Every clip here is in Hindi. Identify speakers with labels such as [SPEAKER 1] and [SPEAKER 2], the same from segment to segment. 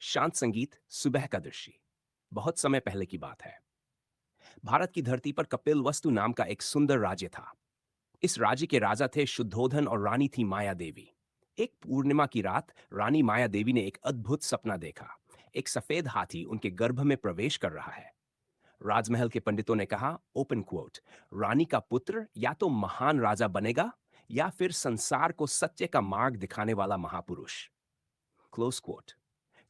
[SPEAKER 1] शांत संगीत, सुबह का दृश्य। बहुत समय पहले की बात है। भारत की धरती पर कपिल वस्तु नाम का एक सुंदर राज्य था। इस राज्य के राजा थे शुद्धोधन और रानी थी माया देवी। एक पूर्णिमा की रात रानी माया देवी ने एक अद्भुत सपना देखा। एक सफेद हाथी उनके गर्भ में प्रवेश कर रहा है। राजमहल के पंडितों ने कहा, ओपन क्वोट, रानी का पुत्र या तो महान राजा बनेगा या फिर संसार को सत्य का मार्ग दिखाने वाला महापुरुष। Close quote.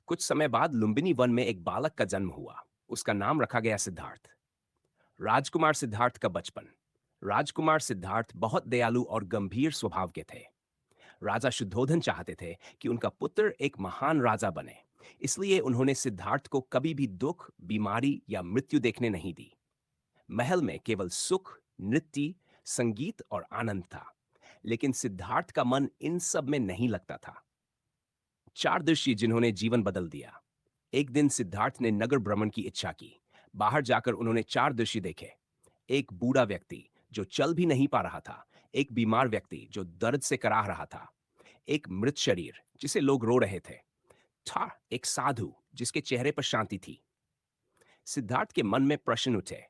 [SPEAKER 1] कुछ समय बाद लुम्बिनी वन में एक बालक का जन्म हुआ। उसका नाम रखा गया सिद्धार्थ। राजकुमार सिद्धार्थ का बचपन। राजकुमार सिद्धार्थ बहुत दयालु और गंभीर स्वभाव के थे। राजा शुद्धोधन चाहते थे कि उनका पुत्र एक महान राजा बने। इसलिए उन्होंने सिद्धार्थ को कभी भी दुख, बीमारी या मृत्यु देखने नहीं दी। महल में केवल सुख, नृत्य, संगीत और आनंद था। लेकिन सिद्धार्थ का मन इन सब में नहीं लगता था। चार दृश्य जिन्होंने जीवन बदल दिया। एक दिन सिद्धार्थ ने नगर भ्रमण की इच्छा की। बाहर जाकर उन्होंने चार दृश्य देखे। एक बूढ़ा व्यक्ति जो चल भी नहीं पा रहा था। एक बीमार व्यक्ति जो दर्द से कराह रहा था। एक मृत शरीर जिसे लोग रो रहे थे। था एक साधु जिसके चेहरे पर शांति थी। सिद्धार्थ के मन में प्रश्न उठे।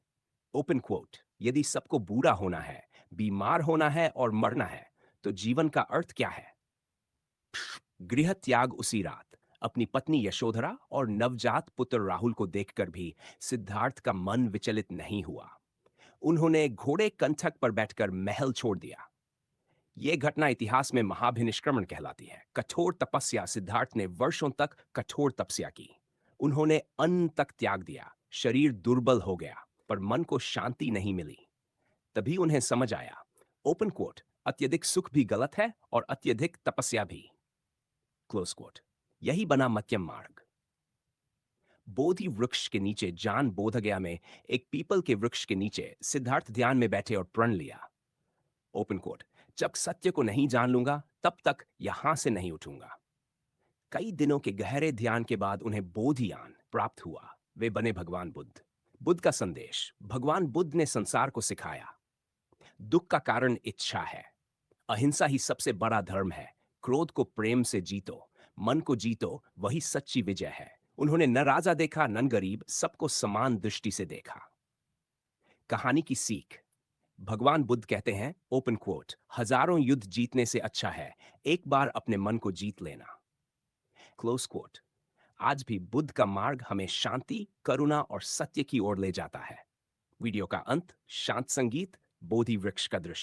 [SPEAKER 1] ओपन क्वोट, यदि सबको बूढ़ा होना है, बीमार होना है और मरना है, तो जीवन का अर्थ क्या है? गृह त्याग। उसी रात अपनी पत्नी यशोधरा और नवजात पुत्र राहुल को देखकर भी सिद्धार्थ का मन विचलित नहीं हुआ। उन्होंने घोड़े कंठक पर बैठकर महल छोड़ दिया। यह घटना इतिहास में महाभिनिष्क्रमण कहलाती है। कठोर तपस्या। सिद्धार्थ ने वर्षों तक कठोर तपस्या की। उन्होंने अन्न तक त्याग दिया। शरीर दुर्बल हो गया, पर मन को शांति नहीं मिली। तभी उन्हें समझ आया, ओपन कोट, अत्यधिक सुख भी गलत है और अत्यधिक तपस्या भी। Close quote. यही बना मध्यम मार्ग। बोधि वृक्ष के नीचे, जान बोध गया में एक पीपल के वृक्ष के नीचे सिद्धार्थ ध्यान में बैठे और प्रण लिया। Open quote. जब सत्य को नहीं जान लूंगा तब तक यहां से नहीं उठूंगा। कई दिनों के गहरे ध्यान के बाद उन्हें बोधियान प्राप्त हुआ। वे बने भगवान बुद्ध। बुद्ध का संदेश। भगवान बुद्ध ने संसार को सिखाया, दुख का कारण इच्छा है। अहिंसा ही सबसे बड़ा धर्म है। क्रोध को प्रेम से जीतो, मन को जीतो, वही सच्ची विजय है। उन्होंने न राजा देखा न गरीब, सबको समान दृष्टि से देखा। कहानी की सीख। भगवान बुद्ध कहते हैं, ओपन क्वोट, हजारों युद्ध जीतने से अच्छा है एक बार अपने मन को जीत लेना। Close quote. आज भी बुद्ध का मार्ग हमें शांति, करुणा और सत्य की ओर ले जाता है। वीडियो का अंत। शांत संगीत, बोधि वृक्ष का दृश्य।